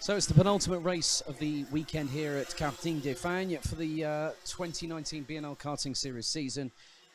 So it's the penultimate race of the weekend here at Karting d'Espagne for the 2019 BNL Karting Series season.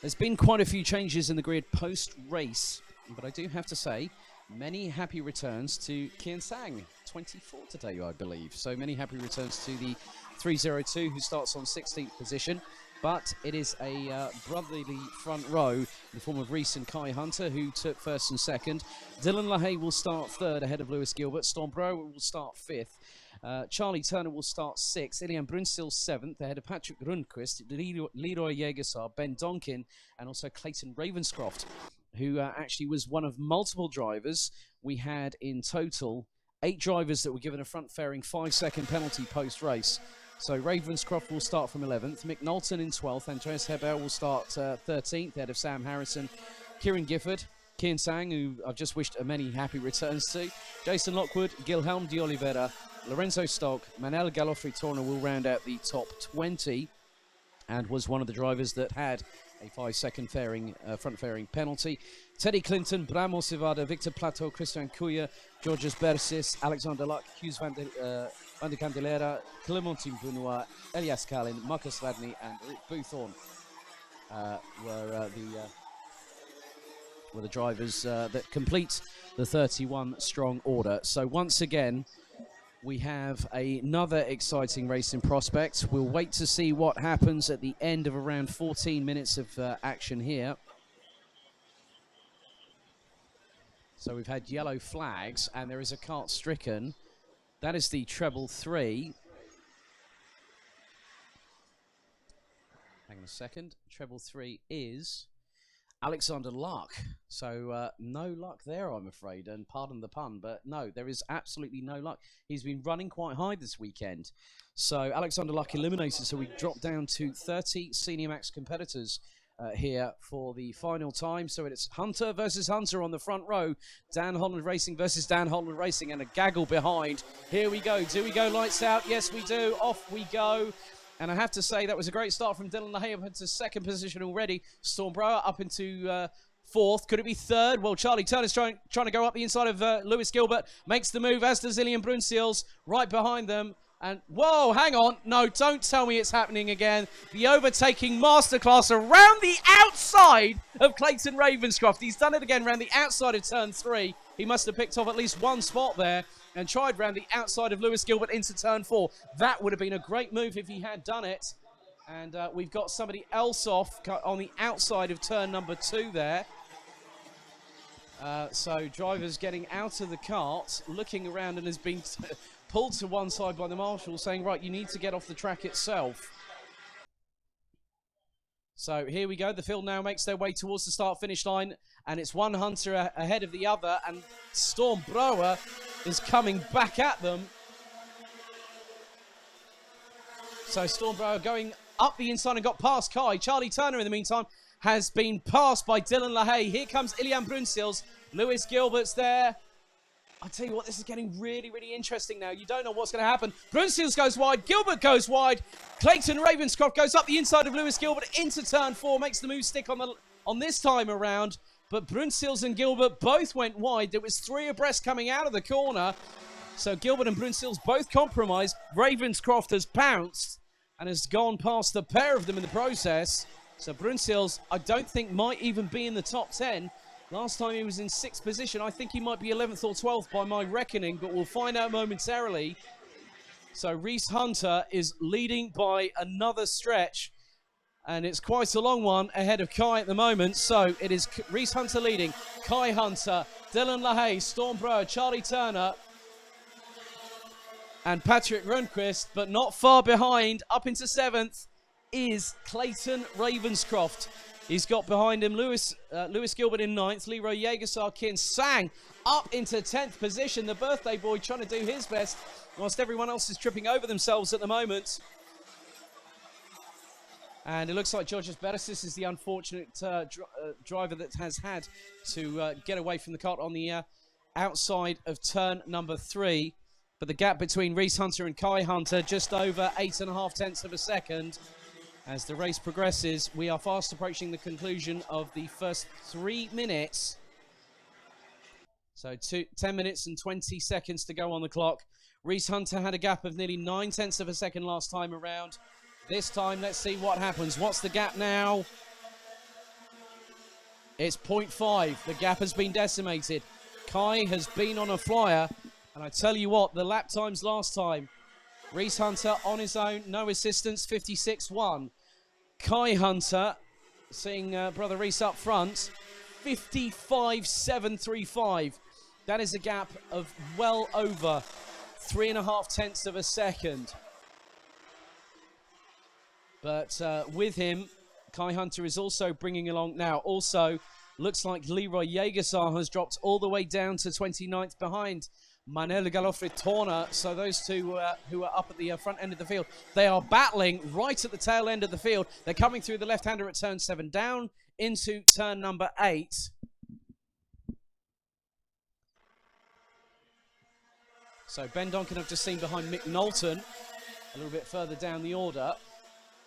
There's been quite a few changes in the grid post-race, but I do have to say, many happy returns to Kian Sang, 24 today, I believe. So many happy returns to the 302, who starts on 16th position. But it is a brotherly front row in the form of Reese and Kai Hunter, who took first and second. Dylan LaHaye will start third ahead of Lewis Gilbert. Storm Brouwer will start fifth. Charlie Turner will start sixth. Ilian Brunstill seventh ahead of Patrick Rundqvist, Leroy Jägersar, Ben Donkin, and also Clayton Ravenscroft, who actually was one of multiple drivers. We had in total 8 drivers that were given a front fairing 5-second penalty post-race. So Ravenscroft will start from 11th, Mick Knowlton in 12th, Andreas Hebel will start 13th, ahead of Sam Harrison, Kieran Gifford, Kian Sang, who I've just wished a many happy returns to, Jason Lockwood, Guilherme de Oliveira, Lorenzo Stock, Manel Galofri-Torna will round out the top 20, and was one of the drivers that had a 5-second front fairing penalty. Teddy Clinton, Bramo Civada, Victor Plateau, Christian Cuya, Georges Bersis, Alexander Luck, Hughes Van de Candelera, Clementine Benoit, Elias Kalin, Marcus Radney, and Rick Boothorn were the drivers that complete the 31-strong order. So once again, we have another exciting race in prospect. We'll wait to see what happens at the end of around 14 minutes of action here. So we've had yellow flags, and there is a kart stricken. That is the treble 3. Hang on a second. Treble 3 is Alexander Luck. So no luck there, I'm afraid, and pardon the pun, but no, there is absolutely no luck. He's been running quite high this weekend. So Alexander Luck eliminated, so we dropped down to 30 Senior Max competitors here for the final time. So it's Hunter versus Hunter on the front row, Dan Holland Racing versus Dan Holland Racing, and a gaggle behind. Here we go. Do we go lights out? Yes, we do. Off we go. And I have to say, that was a great start from Dylan LaHaye up into second position already. Storm Brouwer up into fourth. Could it be third? Well, Charlie Turner's trying to go up the inside of Lewis Gilbert. Makes the move, as does Ilian Brunstills, right behind them. And, whoa, hang on. No, don't tell me it's happening again. The overtaking masterclass around the outside of Clayton Ravenscroft. He's done it again around the outside of turn 3. He must have picked off at least one spot there and tried round the outside of Lewis Gilbert into turn 4. That would have been a great move if he had done it. And we've got somebody else off on the outside of turn number 2 there. So drivers getting out of the cart, looking around, and has been pulled to one side by the marshal, saying, right, you need to get off the track itself. So here we go. The field now makes their way towards the start-finish line, and it's one Hunter ahead of the other, and Storm Brouwer is coming back at them. So Storm Brouwer going up the inside and got past Kai. Charlie Turner, in the meantime, has been passed by Dylan LaHaye. Here comes Ilian Brunstills. Lewis Gilbert's there. I tell you what, this is getting really, really interesting now. You don't know what's going to happen. Brunstills goes wide. Gilbert goes wide. Clayton Ravenscroft goes up the inside of Lewis Gilbert into turn 4. Makes the move stick on this time around. But Brunstills and Gilbert both went wide. There was 3 abreast coming out of the corner. So Gilbert and Brunstills both compromised. Ravenscroft has pounced and has gone past the pair of them in the process. So Brunstills, I don't think, might even be in the top 10. Last time he was in 6th position. I think he might be 11th or 12th by my reckoning, but we'll find out momentarily. So Reese Hunter is leading by another stretch, and it's quite a long one ahead of Kai at the moment. So it is Reese Hunter leading, Kai Hunter, Dylan LaHaye, Storm Brouwer, Charlie Turner, and Patrick Rundqvist, but not far behind, up into 7th, is Clayton Ravenscroft. He's got behind him Lewis Gilbert in 9th, Leroy Jägersar, Kian Sang up into 10th position. The birthday boy trying to do his best, whilst everyone else is tripping over themselves at the moment. And it looks like Georges Bersis is the unfortunate driver that has had to get away from the cart on the outside of turn number 3. But the gap between Reese Hunter and Kai Hunter just over 8.5 tenths of a second. As the race progresses, we are fast approaching the conclusion of the first 3 minutes. So 10 minutes and 20 seconds to go on the clock. Reese Hunter had a gap of nearly 9/10 of a second last time around. This time, let's see what happens. What's the gap now? It's 0.5. The gap has been decimated. Kai has been on a flyer. And I tell you what, the lap times last time. Reese Hunter on his own, no assistance, 56.1. Kai Hunter, seeing brother Reese up front, 55.735. That is a gap of well over 3.5 of a second. But with him, Kai Hunter is also bringing along now. Also, looks like Leroy Jägersar has dropped all the way down to 29th behind Manuel Galofritorna. So those two who are up at the front end of the field, they are battling right at the tail end of the field. They're coming through the left-hander at turn 7, down into turn number 8. So Ben Donkin I've just seen behind Mick Knowlton, a little bit further down the order.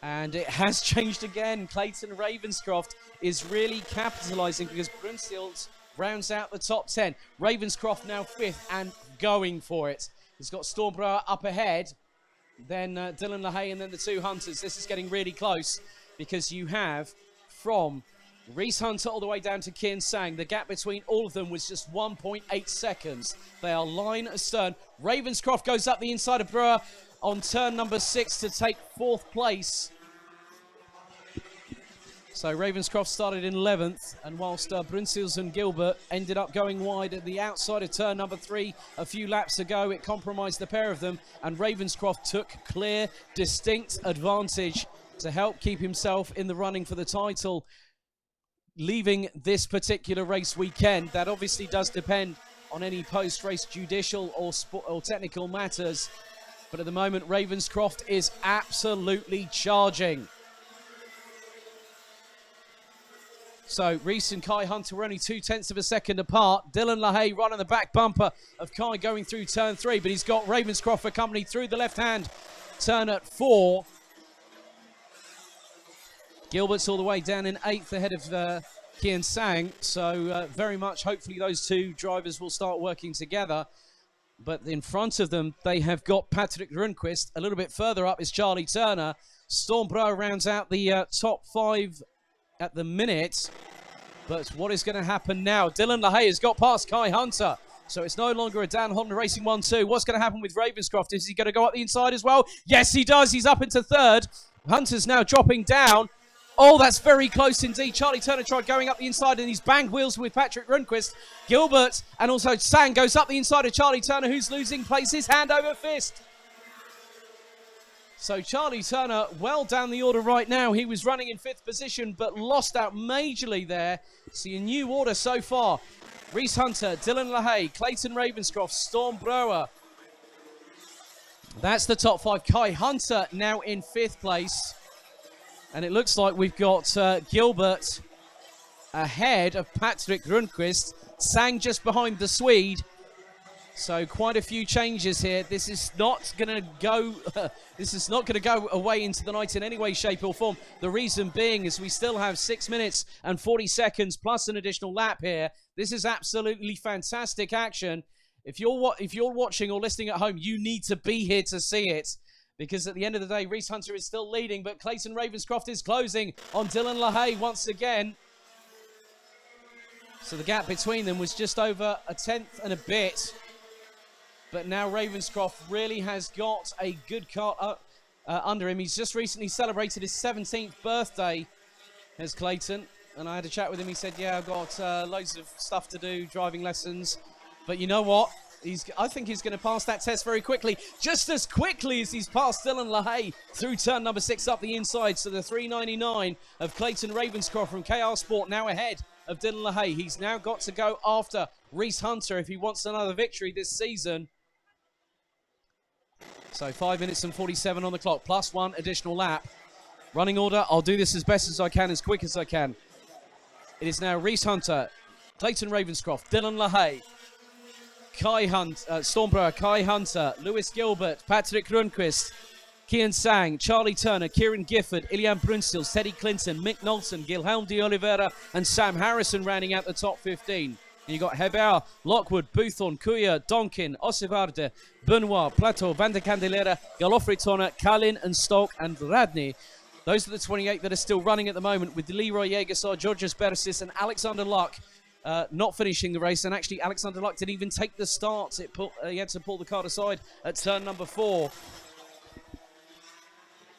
And it has changed again. Clayton Ravenscroft is really capitalising because Brunstild rounds out the top 10. Ravenscroft now 5th and going for it. He's got Stormbrower up ahead. Then Dylan LaHaye and then the two Hunters. This is getting really close because you have from Reese Hunter all the way down to Kian Sang. The gap between all of them was just 1.8 seconds. They are line astern. Ravenscroft goes up the inside of Brewer on turn number 6 to take 4th place. So Ravenscroft started in 11th, and whilst Brunsils and Gilbert ended up going wide at the outside of turn number 3 a few laps ago, it compromised the pair of them, and Ravenscroft took clear, distinct advantage to help keep himself in the running for the title. Leaving this particular race weekend, that obviously does depend on any post-race judicial or technical matters. But at the moment, Ravenscroft is absolutely charging. So Reese and Kai Hunter were only 0.2 of a second apart. Dylan LaHaye running the back bumper of Kai going through turn 3, but he's got Ravenscroft accompanied through the left-hand turn at 4. Gilbert's all the way down in 8th ahead of Kian Sang. So very much, hopefully, those two drivers will start working together. But in front of them, they have got Patrick Rundqvist. A little bit further up is Charlie Turner. Stormbrower rounds out the top 5 at the minute. But what is going to happen now? Dylan LaHaye has got past Kai Hunter. So it's no longer a Dan Honda Racing 1-2. What's going to happen with Ravenscroft? Is he going to go up the inside as well? Yes, he does. He's up into 3rd. Hunter's now dropping down. Oh, that's very close indeed. Charlie Turner tried going up the inside and he's banged wheels with Patrick Rundqvist. Gilbert and also Sang goes up the inside of Charlie Turner, who's losing places hand over fist. So Charlie Turner well down the order right now. He was running in 5th position but lost out majorly there. See a new order so far. Reese Hunter, Dylan LaHaye, Clayton Ravenscroft, Stormbrower. That's the top 5. Kai Hunter now in 5th place. And it looks like we've got Gilbert ahead of Patrick Rundqvist. Sang just behind the Swede. So quite a few changes here. This is not going to go. This is not going to go away into the night in any way, shape, or form. The reason being is we still have 6 minutes and 40 seconds plus an additional lap here. This is absolutely fantastic action. If you're watching or listening at home, you need to be here to see it. Because at the end of the day, Reese Hunter is still leading, but Clayton Ravenscroft is closing on Dylan LaHaye once again. So the gap between them was just over 1/10 and a bit. But now Ravenscroft really has got a good car under him. He's just recently celebrated his 17th birthday as Clayton. And I had a chat with him. He said, yeah, I've got loads of stuff to do, driving lessons. But you know what? I think he's going to pass that test very quickly. Just as quickly as he's passed Dylan LaHaye through turn number 6 up the inside. So the 399 of Clayton Ravenscroft from KR Sport now ahead of Dylan LaHaye. He's now got to go after Reese Hunter if he wants another victory this season. So 5 minutes and 47 on the clock, plus 1 additional lap. Running order, I'll do this as best as I can, as quick as I can. It is now Reese Hunter, Clayton Ravenscroft, Dylan LaHaye, Kai Hunter, Stormbrower, Kai Hunter, Lewis Gilbert, Patrick Rundqvist, Kian Sang, Charlie Turner, Kieran Gifford, Ilian Brunstil, Teddy Clinton, Mick Knowlton, Guilherme de Oliveira and Sam Harrison rounding out the top 15. You got Hebert, Lockwood, Boothorn, Kuya, Donkin, Osivarde, Benoit, Plateau, Van de Candelera, Galofritona, Kalin and Stoke and Radny. Those are the 28 that are still running at the moment, with Leroy Jägersar, Georgios Bersis and Alexander Luck not finishing the race. And actually, Alexander Luck didn't even take the start. He had to pull the cart aside at turn number 4.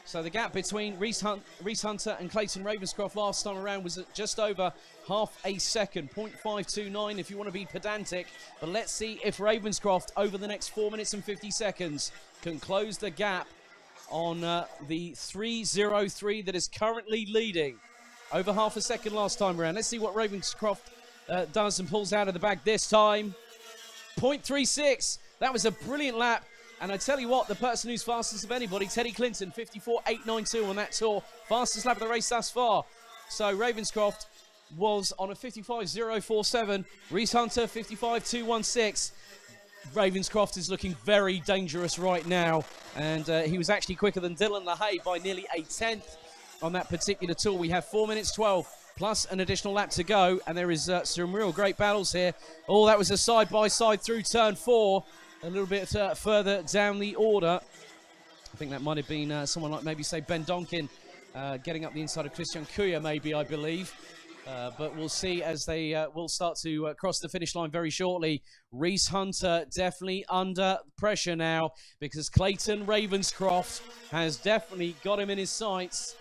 So the gap between Reese Hunter and Clayton Ravenscroft last time around was at just over half a second, 0.529 if you want to be pedantic. But let's see if Ravenscroft over the next 4 minutes and 50 seconds can close the gap on the 3:03 that is currently leading. Over half a second last time around. Let's see what Ravenscroft does and pulls out of the bag this time. 0.36. That was a brilliant lap. And I tell you what, the person who's fastest of anybody, Teddy Clinton, 54.892 on that tour. Fastest lap of the race thus far. So Ravenscroft was on a 55.047. Reese Hunter, 55.216. Ravenscroft is looking very dangerous right now. And he was actually quicker than Dylan LaHaye by nearly a tenth on that particular tour. We have 4 minutes 12 plus an additional lap to go. And there is some real great battles here. Oh, that was a side-by-side through turn 4. A little bit further down the order. I think that might have been someone like maybe, say, Ben Donkin getting up the inside of Christian Kuya, maybe, I believe. But we'll see as they will start to cross the finish line very shortly. Reese Hunter definitely under pressure now because Clayton Ravenscroft has definitely got him in his sights.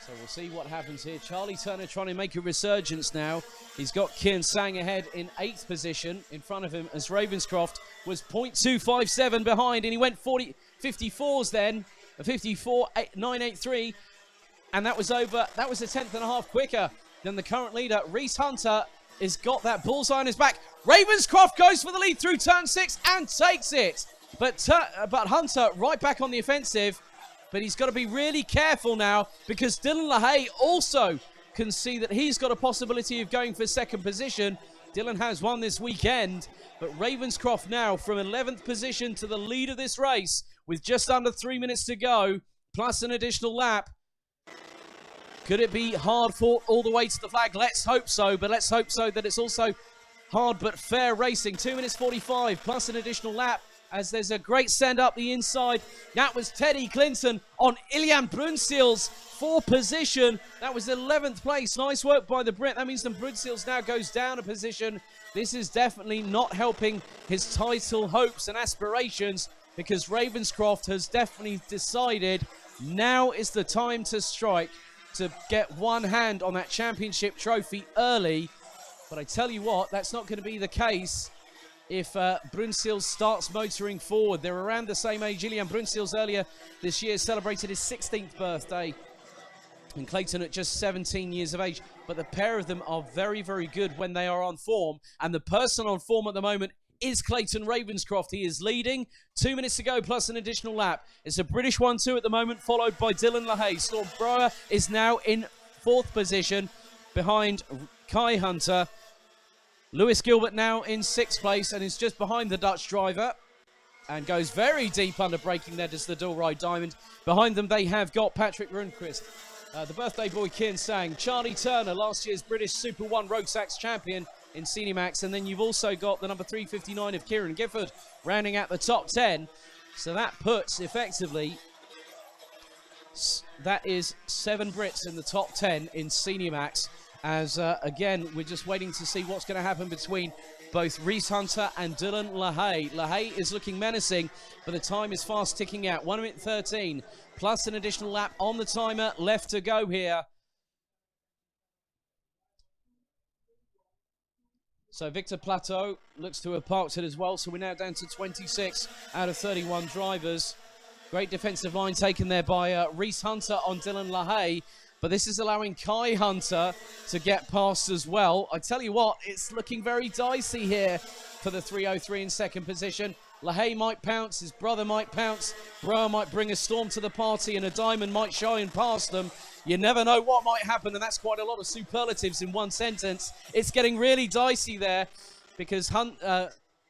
So we'll see what happens here. Charlie Turner trying to make a resurgence now. He's got Kian Sang ahead in 8th position in front of him as Ravenscroft was 0.257 behind, and he went 54s then, a 54.983, and that was a tenth and a half quicker than the current leader. Reese Hunter has got that bullseye on his back. Ravenscroft goes for the lead through turn 6 and takes it. But Hunter right back on the offensive. But he's got to be really careful now because Dylan LaHaye also can see that he's got a possibility of going for second position. Dylan has won this weekend, but Ravenscroft now from 11th position to the lead of this race with just under 3 minutes to go, plus an additional lap. Could it be hard fought all the way to the flag? Let's hope so, but let's hope so that it's also hard but fair racing. 2 minutes 45 plus an additional lap. As there's a great send up the inside. That was Teddy Clinton on Ilian Brunseel's 4th position. That was 11th place. Nice work by the Brit. That means that Brunseel's now goes down a position. This is definitely not helping his title hopes and aspirations because Ravenscroft has definitely decided now is the time to strike, to get one hand on that championship trophy early. But I tell you what, that's not going to be the case if Brunseels starts motoring forward. They're around the same age. Ilian Brunseels earlier this year celebrated his 16th birthday, and Clayton at just 17 years of age. But the pair of them are very, very good when they are on form, and the person on form at the moment is Clayton Ravenscroft. He is leading. 2 minutes to go plus an additional lap. It's a British 1-2 at the moment, followed by Dylan LaHaye. Storm Brower is now in 4th position behind Kai Hunter. Lewis Gilbert now in 6th place and is just behind the Dutch driver and goes very deep under braking there does the dual ride diamond. Behind them they have got Patrick Rundqvist, the birthday boy Kian Sang, Charlie Turner, last year's British Super 1 Rogue Sax champion in Cinemax, and then you've also got the number 359 of Kieran Gifford rounding out the top 10. So that puts effectively, that is 7 Brits in the top 10 in Cinemax. As, again, we're just waiting to see what's going to happen between both Reese Hunter and Dylan LaHaye. LaHaye is looking menacing, but the time is fast ticking out. 1 minute 13, plus an additional lap on the timer left to go here. So Victor Plateau looks to have parked it as well, so we're now down to 26 out of 31 drivers. Great defensive line taken there by Reese Hunter on Dylan LaHaye. But this is allowing Kai Hunter to get past as well. I tell you what, it's looking very dicey here for the 303 in second position. LaHaye might pounce, his brother might pounce, Brower might bring a storm to the party, and a diamond might shine past them. You never know what might happen, and that's quite a lot of superlatives in one sentence. It's getting really dicey there because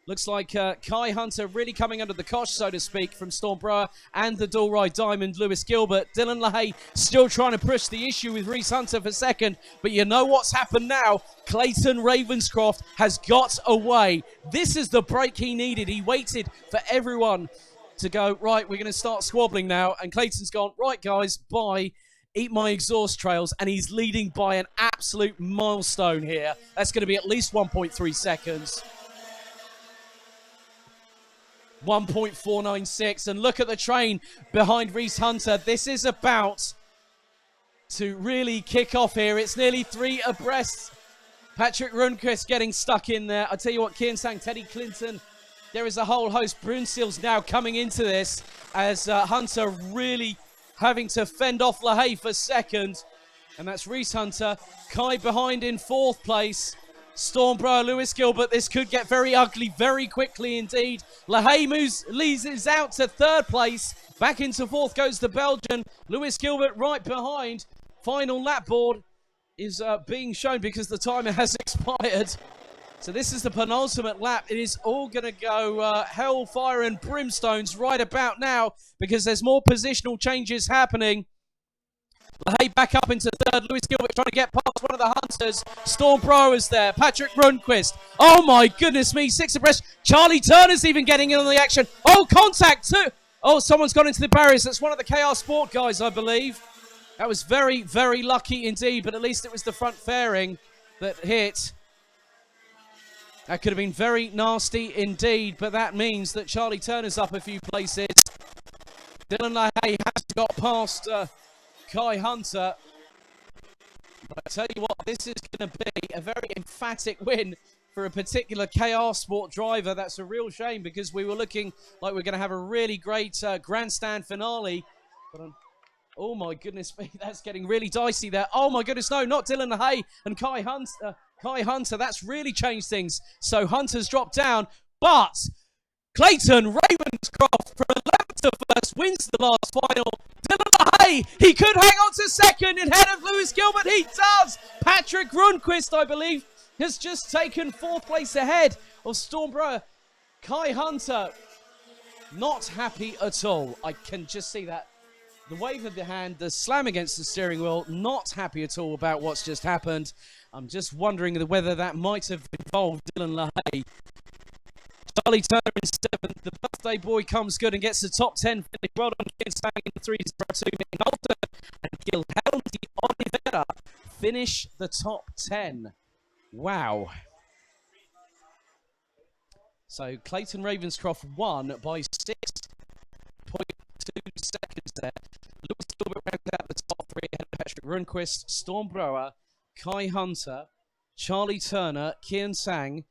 Looks like Kai Hunter really coming under the cosh, so to speak, from Stormbrower and the dual ride diamond, Lewis Gilbert. Dylan LaHaye still trying to push the issue with Reese Hunter for second, but you know what's happened now? Clayton Ravenscroft has got away. This is the break he needed. He waited for everyone to go, right, we're going to start squabbling now, and Clayton's gone, right, guys, bye. Eat my exhaust trails, and he's leading by an absolute milestone here. That's going to be at least 1.3 seconds. 1.496, and look at the train behind Reese Hunter. This is about to really kick off here. It's nearly 3 abreast. Patrick Rundquist getting stuck in there. I tell you what, Kian Sang, Teddy Clinton, there is a whole host. Brunseals now coming into this as Hunter really having to fend off LaHaye for second. And that's Reese Hunter. Kai behind in 4th place. Stormbrower, Lewis Gilbert. This could get very ugly very quickly indeed. LaHaye leads out to 3rd place. Back into 4th goes the Belgian. Lewis Gilbert right behind. Final lap board is being shown because the timer has expired. So this is the penultimate lap. It is all going to go hellfire and brimstones right about now because there's more positional changes happening. LaHaye back up into 3rd. Lewis Gilbert trying to get past one of the Hunters. Stormbrower is there. Patrick Rundquist. Oh my goodness me. 6 abreast. Charlie Turner's even getting in on the action. Oh, contact too. Oh, someone's gone into the barriers. That's one of the KR Sport guys, I believe. That was very, very lucky indeed, but at least it was the front fairing that hit. That could have been very nasty indeed, but that means that Charlie Turner's up a few places. Dylan LaHaye has got past Kai Hunter. But I tell you what, this is going to be a very emphatic win for a particular KR Sport driver. That's a real shame because we were looking like we're going to have a really great grandstand finale. But oh my goodness me, that's getting really dicey there. Oh my goodness, no, not Dylan LaHaye and Kai Hunter. That's really changed things. So Hunter's dropped down, but Clayton Ravenscroft from 11th to 1st wins the last final. Dylan LaHaye, he could hang on to 2nd ahead of Lewis Gilbert. He does. Patrick Rundquist, I believe, has just taken 4th place ahead of Stormbrower. Kai Hunter, not happy at all. I can just see that. The wave of the hand, the slam against the steering wheel, not happy at all about what's just happened. I'm just wondering whether that might have involved Dylan LaHaye. Charlie Turner in 7th. The birthday boy comes good and gets the top 10 finish. Well done, Kian Sang in the 3s. And Gilhelm Oliveira finish the top 10. Wow. So Clayton Ravenscroft won by 6.2 seconds there. Lewis Gilbert rounded out the top 3 ahead of Patrick Rundquist, Stormbrower, Kai Hunter, Charlie Turner, Kian Sang,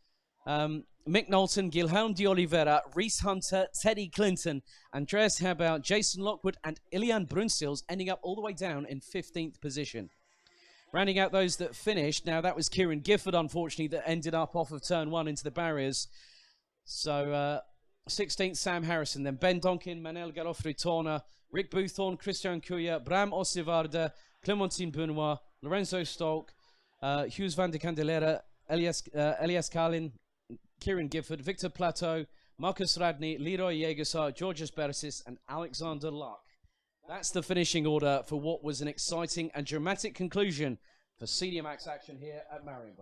Mick Knowlton, Guilherme de Oliveira, Reese Hunter, Teddy Clinton, Andreas Herbout, Jason Lockwood, and Ilian Brunseals ending up all the way down in 15th position. Rounding out those that finished, now that was Kieran Gifford, unfortunately, that ended up off of turn 1 into the barriers. So 16th, Sam Harrison, then Ben Donkin, Manel Garofri-Torna, Rick Boothorn, Christian Cuya, Bram Ossivarda, Clementine Benoit, Lorenzo Stolk, Hughes van de Candelera, Elias Kalin, Kieran Gifford, Victor Plateau, Marcus Radney, Leroy Yeagersar, Georges Bersis, and Alexander Luck. That's the finishing order for what was an exciting and dramatic conclusion for Senior Max action here at Mariembourg.